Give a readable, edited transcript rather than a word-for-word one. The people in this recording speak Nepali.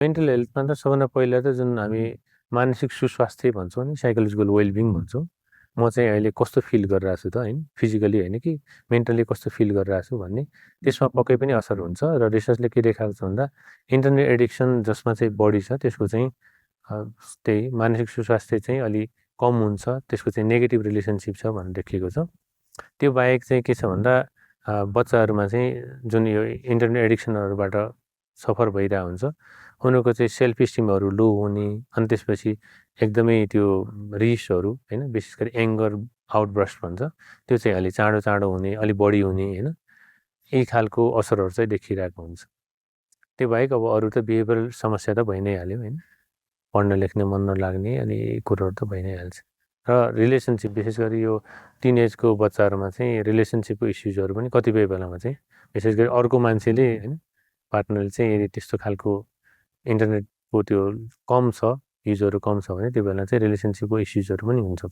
मेन्टल हेल्थमा त सबभन्दा पहिला त जुन हामी मानसिक सुस्वास्थ्य भन्छौँ नि साइकोलोजिकल वेलबिङ भन्छौँ म चाहिँ अहिले कस्तो फिल गरिरहेको छु त होइन फिजिकली होइन कि मेन्टली कस्तो फिल गरिरहेको छु भन्ने त्यसमा पक्कै पनि असर हुन्छ र रिसर्चले के देखाएको छ भन्दा इन्टरनेट एडिक्सन जसमा चाहिँ बढी छ त्यसको चाहिँ त्यही मानसिक सुस्वास्थ्य चाहिँ अलि कम हुन्छ त्यसको चाहिँ नेगेटिभ रिलेसनसिप छ भनेर देखिएको छ त्यो बाहेक चाहिँ के छ भन्दा बच्चाहरूमा चाहिँ जुन यो इन्टरनेट एडिक्सनहरूबाट सफर भइरहेको हुन्छ उनीहरूको चाहिँ सेल्फ स्टिमहरू लो हुने अनि त्यसपछि एकदमै त्यो रिसहरू होइन विशेष गरी एङ्गर आउटब्रस्ट भन्छ त्यो चाहिँ अलि चाँडो चाँडो हुने अलि बढी हुने होइन यही खालको असरहरू चाहिँ देखिरहेको हुन्छ त्यो बाहेक अब अरू त बिहेभियरल समस्या त भइ नै हाल्यो होइन पढ्न लेख्ने मन नलाग्ने अनि यही कुरोहरू त भइ नै हाल्छ र रिलेसनसिप विशेष गरी यो टिनेजको बच्चाहरूमा चाहिँ रिलेसनसिपको इस्युजहरू पनि कतिपय बेलामा चाहिँ विशेष गरी अर्को मान्छेले होइन पार्टनरले चाहिँ यदि त्यस्तो खालको इन्टरनेटको त्यो कम छ युजहरू कम छ भने त्यो बेला चाहिँ रिलेसनसिपको इस्युजहरू पनि हुन्छ